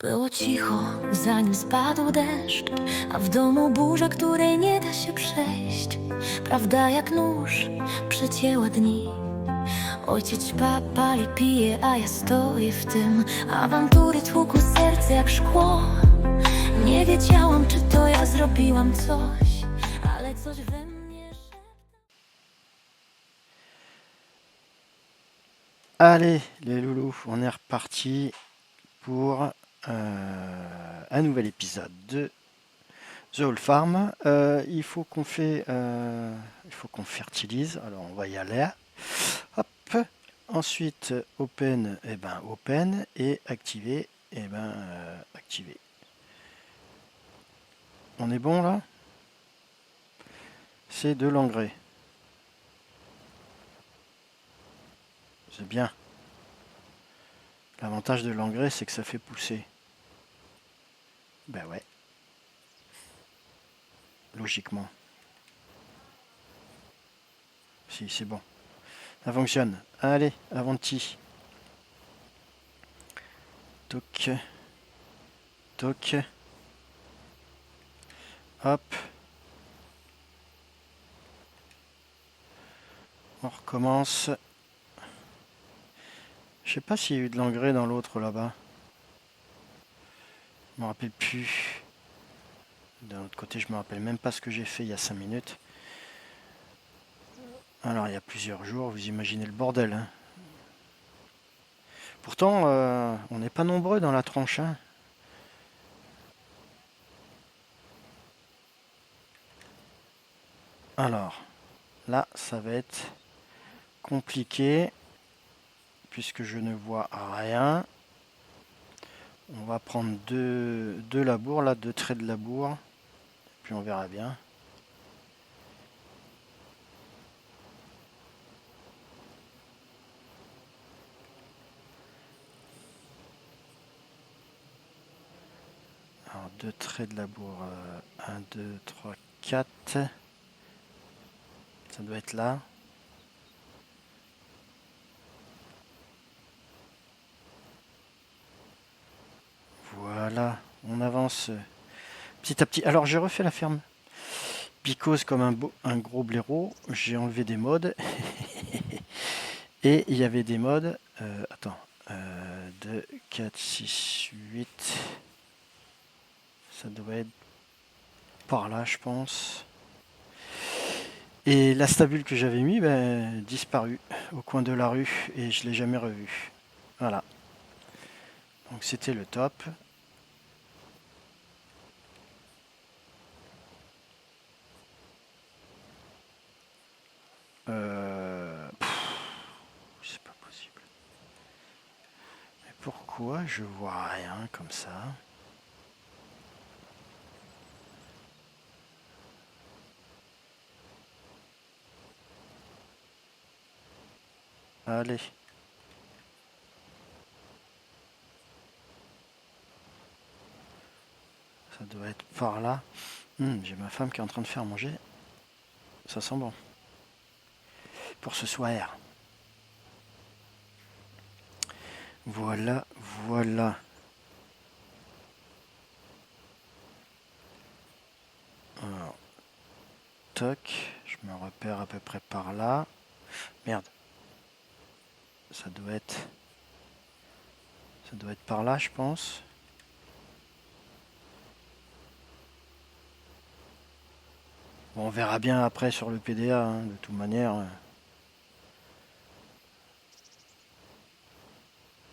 Było cicho, zanim spadł deszcz, a w domu burza, której nie da się przejść. Prawda jak nóż przecięła dni. Ojciec ćpa, pali, pije, a ja stoję w tym. Awantury tłukły serce jak szkło. Nie wiedziałam, czy to ja zrobiłam coś, ale coś we mnie Allez les loulous, on est reparti pour un nouvel épisode de The Old Farm. Il faut qu'on fertilise. Alors on va y aller. Hop. Ensuite open, open et activer, activer. On est bon là? C'est de l'engrais. C'est bien. L'avantage de l'engrais, c'est que ça fait pousser. Ben ouais. Logiquement. Si, c'est bon. Ça fonctionne. Allez, avanti. Toc. Toc. Hop. On recommence. Je sais pas s'il y a eu de l'engrais dans l'autre là-bas. Je me rappelle plus. D'un autre côté, je me rappelle même pas ce que j'ai fait il y a 5 minutes. Alors, il y a plusieurs jours, vous imaginez le bordel. Hein. Pourtant, on n'est pas nombreux dans la tranche. Hein. Alors, là, ça va être compliqué. Puisque je ne vois rien. On va prendre deux labours, là, 2 traits de labour. Puis on verra bien. Alors 2 traits de labour. 1, 2, 3, 4. Ça doit être là. Voilà, on avance petit à petit. Alors j'ai refait la ferme Picose comme un gros blaireau. J'ai enlevé des modes. Et il y avait des modes. Attends. 2, 4, 6, 8. Ça doit être par là, je pense. Et la stabule que j'avais mis, disparu au coin de la rue. Et je ne l'ai jamais revu. Voilà. Donc c'était le top. C'est pas possible. Mais pourquoi je vois rien comme ça? Allez. Ça doit être par là. J'ai ma femme qui est en train de faire manger. Ça sent bon. Pour ce soir. Voilà, voilà. Alors, toc. Je me repère à peu près par là. Merde. Ça doit être par là, je pense. Bon, on verra bien après sur le PDA, hein, de toute manière.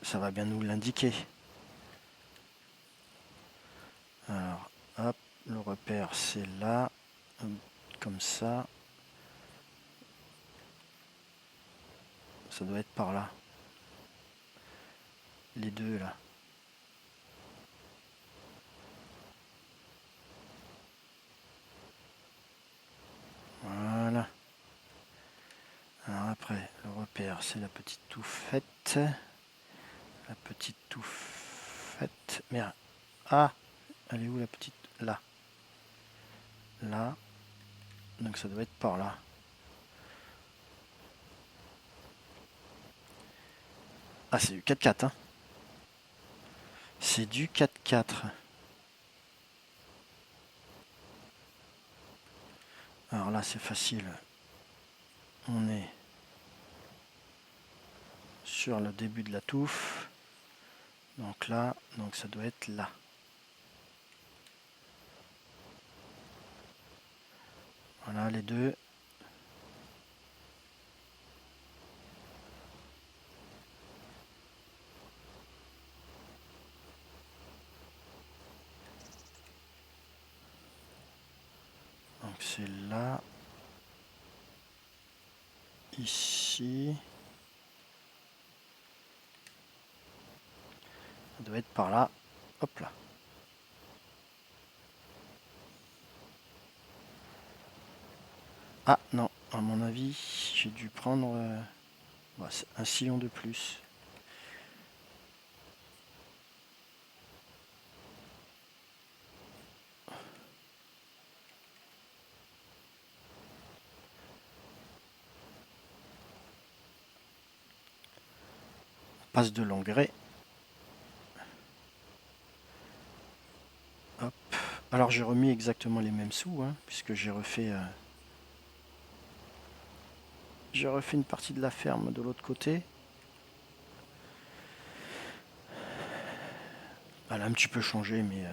Ça va bien nous l'indiquer. Alors, hop, le repère c'est là, comme ça. Ça doit être par là. Les deux là. Voilà. Alors après, le repère c'est la petite touffette. La petite touffette. Merde. Ah, elle est où la petite? Là. Là. Donc ça doit être par là. Ah, c'est du 4x4. Hein. c'est du 4-4. Alors là, c'est facile. On est sur le début de la touffe. Donc là, donc ça doit être là. Voilà les deux. Donc c'est là. Ici. Ça doit être par là. Hop là. Ah non, à mon avis, j'ai dû prendre un sillon de plus. Passe de l'engrais. Hop. Alors j'ai remis exactement les mêmes sous, hein, puisque j'ai refait une partie de la ferme de l'autre côté. Elle a un petit peu changé, mais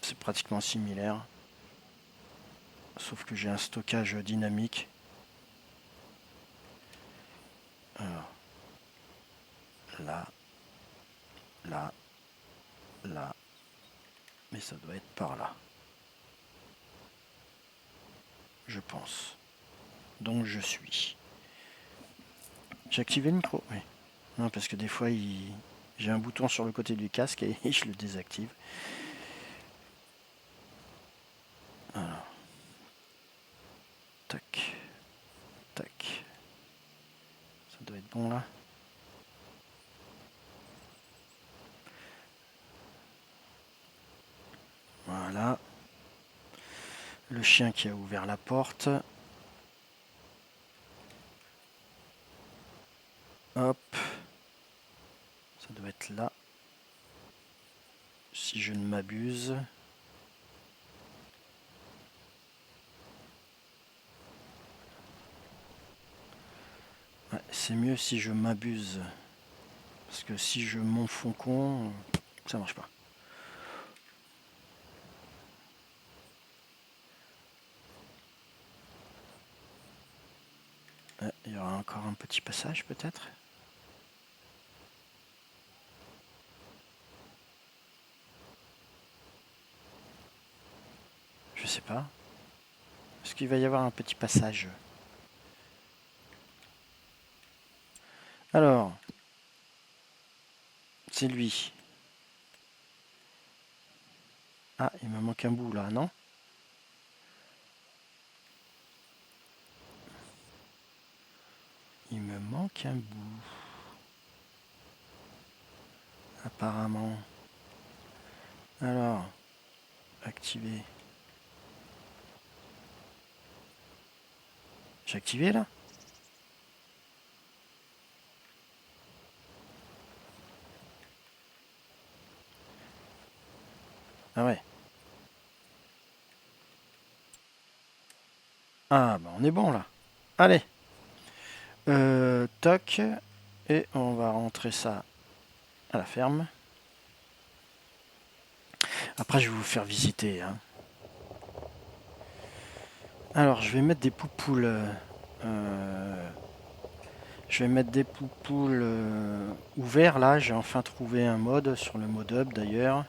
c'est pratiquement similaire. Sauf que j'ai un stockage dynamique. Alors, là, là, là. Mais ça doit être par là. Je pense. Donc je suis. J'ai activé le micro, oui. Non, parce que des fois, j'ai un bouton sur le côté du casque et je le désactive. Alors. Tac. Tac. Ça doit être bon là. Voilà. Le chien qui a ouvert la porte. Hop. Ça doit être là. Si je ne m'abuse. Ouais, c'est mieux si je m'abuse. Parce que si je m'enfonds con, ça marche pas. Il y aura encore un petit passage peut-être. Je sais pas. Est-ce qu'il va y avoir un petit passage? Alors, c'est lui. Ah, il me manque un bout là, non? Il me manque un bout. Apparemment. Alors, activer. J'ai activé là? Ah ouais. Ah bah on est bon là. Allez. Toc. Et on va rentrer ça à la ferme. Après je vais vous faire visiter. Hein. Alors je vais mettre des poupoules. Je vais mettre des poupoules ouverts là. J'ai enfin trouvé un mode sur le mode hub d'ailleurs.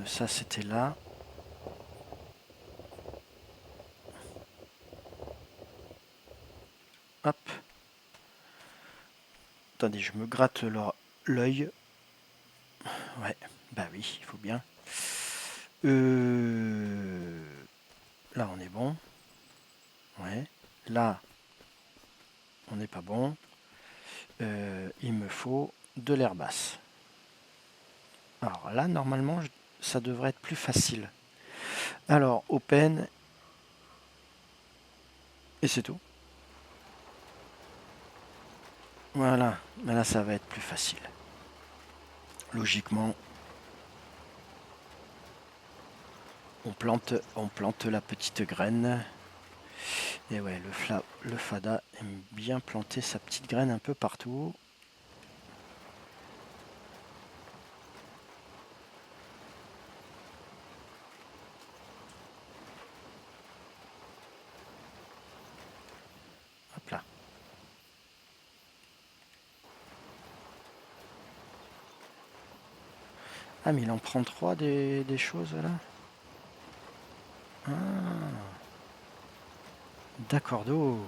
Ça c'était là. Hop. Attendez, je me gratte l'œil. Ouais, bah oui, il faut bien. Là, on est bon. Ouais. Là, on n'est pas bon. Il me faut de l'herbasse. Alors là, normalement, ça devrait être plus facile. Alors, open. Et c'est tout. Voilà. Mais là, ça va être plus facile. logiquement, on plante la petite graine. Et ouais, le fada aime bien planter sa petite graine un peu partout. Hop là. Ah, mais il en prend 3 des choses là. Ah. D'accord d'eau.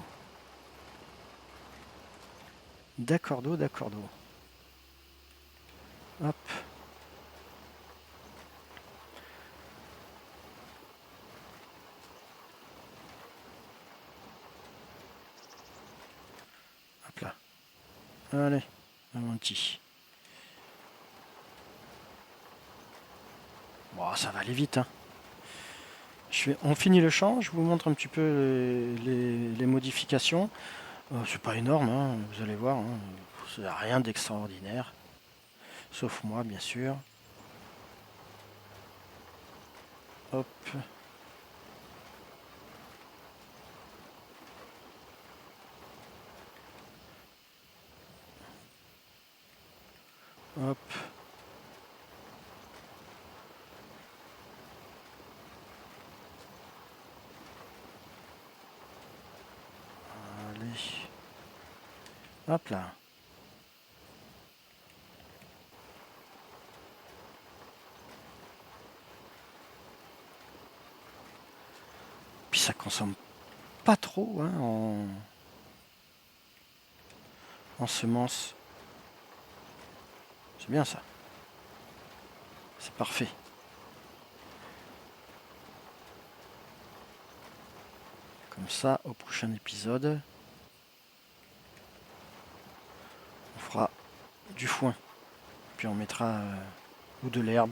D'accord d'eau, d'accord d'eau. Hop. Hop là. Allez, mon petit. Bon, ça va aller vite, hein. On finit le champ, je vous montre un petit peu les modifications. C'est pas énorme, hein, vous allez voir. Hein. C'est rien d'extraordinaire. Sauf moi, bien sûr. Hop. Hop. Allez. Hop là. Puis ça consomme pas trop hein, en semences. C'est bien ça. C'est parfait. Comme ça, au prochain épisode, on fera du foin. Puis on mettra ou de l'herbe.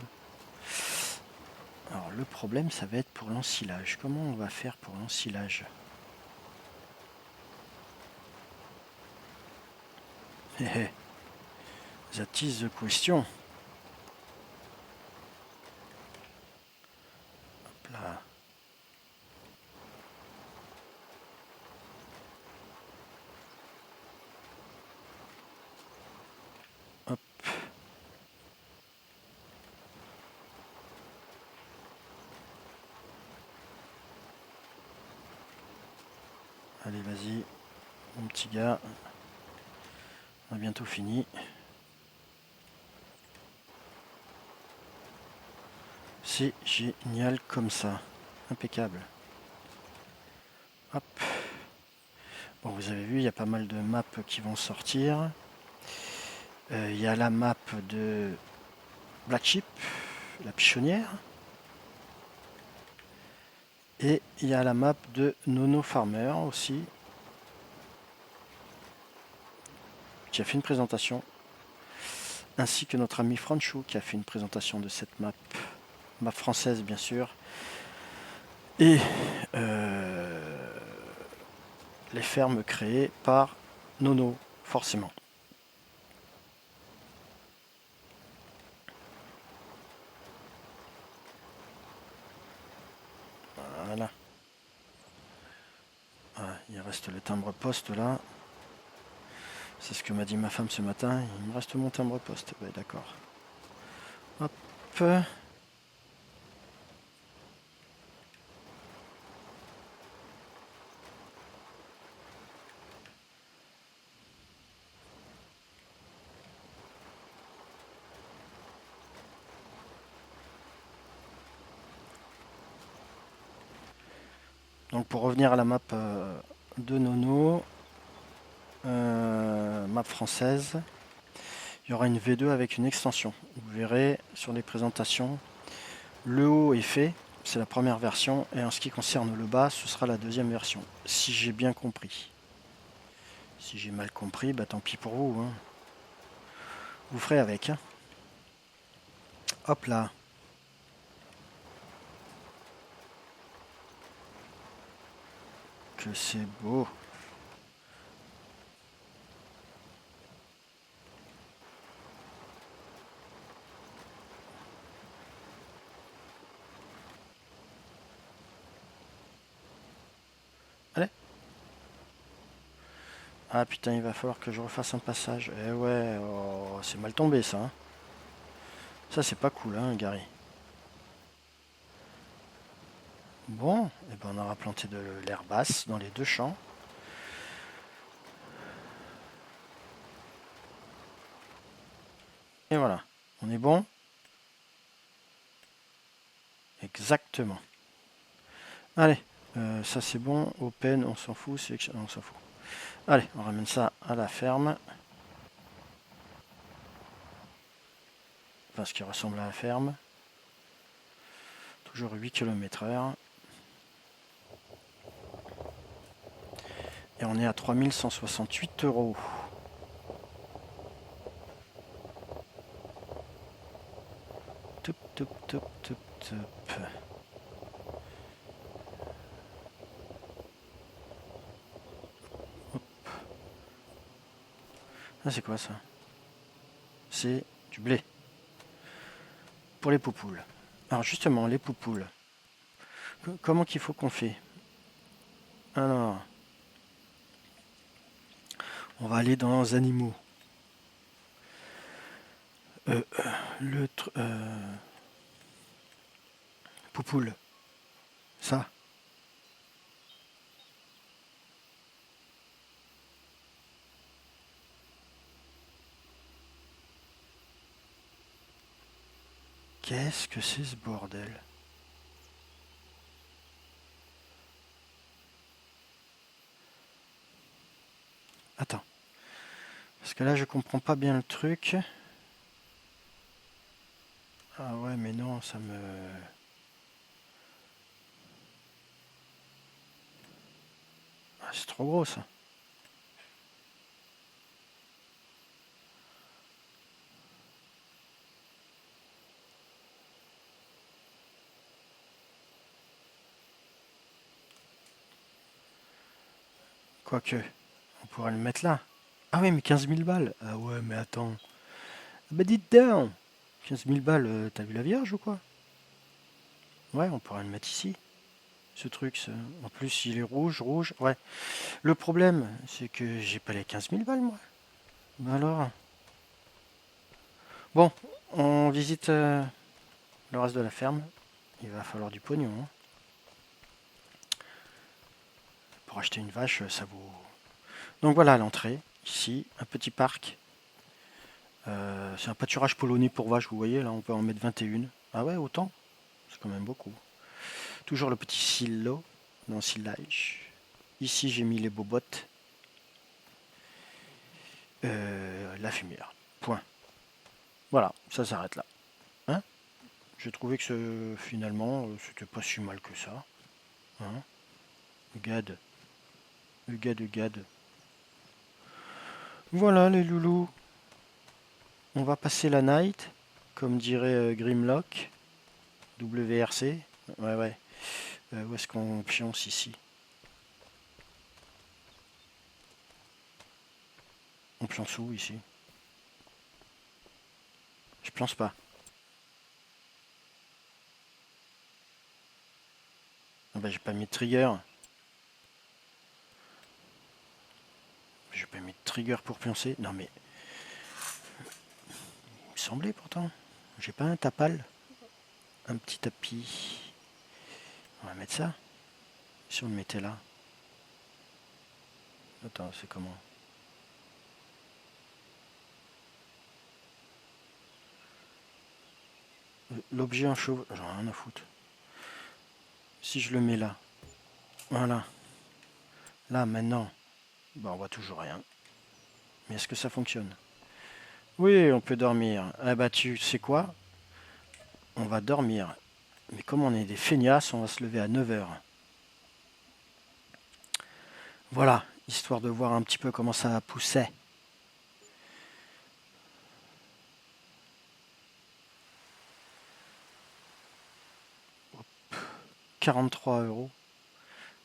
Alors le problème, ça va être pour l'ensilage. Comment on va faire pour l'ensilage? That is the question. Hop là. Hop. Allez, vas-y, mon petit gars. On a bientôt fini. C'est génial comme ça. Impeccable. Hop. Bon, vous avez vu, il y a pas mal de maps qui vont sortir. Il y a la map de Black Sheep, la pichonnière. Et il y a la map de Nono Farmer aussi, qui a fait une présentation. Ainsi que notre ami Franchou qui a fait une présentation de cette map. Map française bien sûr. Et les fermes créées par Nono, forcément. Voilà. Ah, il reste le timbre-poste là. C'est ce que m'a dit ma femme ce matin. Il me reste mon timbre-poste. Ouais, d'accord. Hop. Donc pour revenir à la map de Nono, map française, il y aura une V2 avec une extension. Vous verrez sur les présentations, le haut est fait, c'est la première version, et en ce qui concerne le bas, ce sera la deuxième version, si j'ai bien compris. Si j'ai mal compris, bah tant pis pour vous. Hein. Vous ferez avec. Hein. Hop là. Que c'est beau. Ah putain, il va falloir que je refasse un passage. Eh ouais, oh, c'est mal tombé ça. Hein. Ça c'est pas cool, hein, Gary. Bon, et ben on aura planté de l'herbe basse dans les deux champs. Et voilà, on est bon. Exactement. Allez, ça c'est bon. Open, on s'en fout. On s'en fout. Allez, on ramène ça à la ferme. Enfin, ce qui ressemble à la ferme. Toujours 8 km/h. Et on est à 3168 €. Top, top, top, top, top. Ah, c'est quoi ça? C'est du blé. Pour les poupoules. Alors justement, les poupoules. Comment qu'il faut qu'on fait? Alors, on va aller dans animaux. Le poupoule. Ça. Qu'est-ce que c'est ce bordel? Attends. Parce que là, je comprends pas bien le truc. Ah ouais, mais non, ça me... Ah, c'est trop gros, ça. Quoique, on pourrait le mettre là. Ah ouais, mais 15 000 balles. Ah ouais, mais attends. Bah dites donc. 15 000 balles, t'as vu la Vierge ou quoi? Ouais, on pourrait le mettre ici. Ce truc, ça. En plus, il est rouge, rouge. Ouais. Le problème, c'est que j'ai pas les 15 000 balles, moi. Bah alors. Bon, on visite le reste de la ferme. Il va falloir du pognon. Hein. Pour acheter une vache, ça vaut... Donc voilà l'entrée. Ici, un petit parc. C'est un pâturage polonais pour vaches, vous voyez. Là, on peut en mettre 21. Ah ouais, autant? C'est quand même beaucoup. Toujours le petit silo. Non, silage. Ici, j'ai mis les bobottes. La fumière. Point. Voilà, ça s'arrête là. Hein? J'ai trouvé que finalement, c'était pas si mal que ça. Hein? Gad. Gad. Voilà les loulous. On va passer la night, comme dirait Grimlock. WRC. Ouais, ouais. Où est-ce qu'on pionce ici? On pionce où ici? Je pionce pas. Ah bah j'ai pas mis de trigger. J'ai pas mis de trigger pour pioncer. Non mais... Il me semblait pourtant. J'ai pas un tapal. Un petit tapis. On va mettre ça. Si on le mettait là. Attends, c'est comment? L'objet en chauve, j'en ai rien à foutre. Si je le mets là, voilà. Là, maintenant, bah, on voit toujours rien. Mais est-ce que ça fonctionne? Oui, on peut dormir. Ah bah tu sais quoi? On va dormir. Mais comme on est des feignasses, on va se lever à 9 heures. Voilà, histoire de voir un petit peu comment ça poussait. 43 €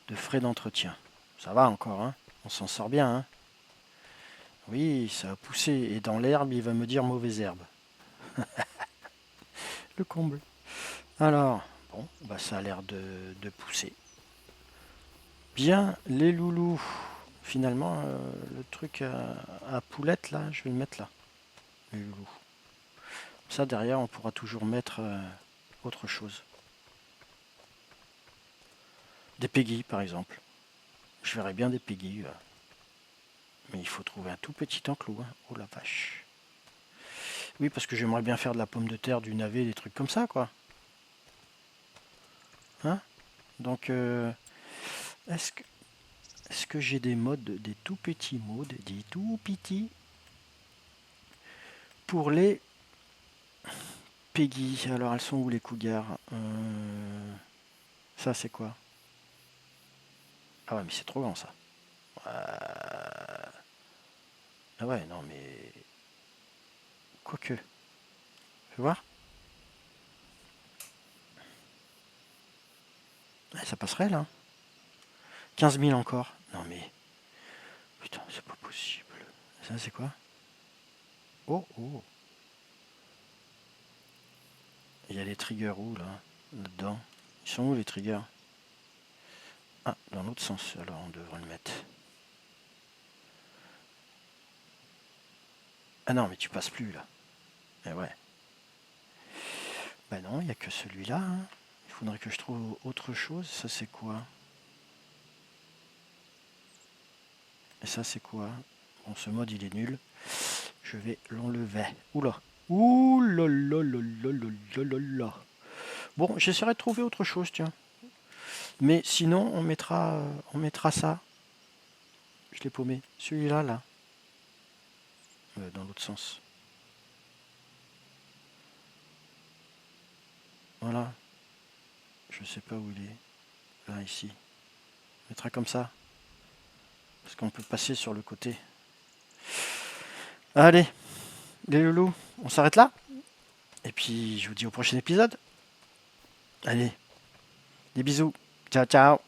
de frais d'entretien. Ça va encore, hein? On s'en sort bien, hein? Oui, ça a poussé. Et dans l'herbe, il va me dire mauvaise herbe. Le comble. Alors, bon, bah ça a l'air de pousser. Bien, les loulous. finalement, le truc à poulette, là, je vais le mettre là. Les loulous. Ça, derrière, on pourra toujours mettre autre chose. Des peggy, par exemple. Je verrais bien des peggy. Mais il faut trouver un tout petit enclos. Hein. Oh la vache. Oui, parce que j'aimerais bien faire de la pomme de terre, du navet, des trucs comme ça, quoi. Hein? Donc, est-ce que j'ai des modes, des tout petits modes, des tout petits pour les peggy? Alors, elles sont où les cougars? Ça, c'est quoi? Ah ouais, mais c'est trop grand, ça. Ah ouais, non, mais... Quoique. Tu vois? Ouais, ça passerait, là. 15 000 encore. Non, mais... Putain, c'est pas possible. Ça, c'est quoi? Oh, oh. Il y a les triggers où, là? Là-dedans. Ils sont où, les triggers? Ah, dans l'autre sens, alors on devrait le mettre. Ah non, mais tu passes plus, là. Eh ouais. Bah non, il n'y a que celui-là. Hein. Il faudrait que je trouve autre chose. Ça, c'est quoi? Et ça, c'est quoi? Bon, ce mode, il est nul. Je vais l'enlever. Oula. Ouh là là là là là là là. Bon, j'essaierai de trouver autre chose, tiens. Mais sinon, on mettra ça. Je l'ai paumé. Celui-là, là. Dans l'autre sens. Voilà. Je sais pas où il est. Là, ici. On mettra comme ça. Parce qu'on peut passer sur le côté. Allez, les loulous, on s'arrête là. Et puis, je vous dis au prochain épisode. Allez, des bisous. Ciao, ciao.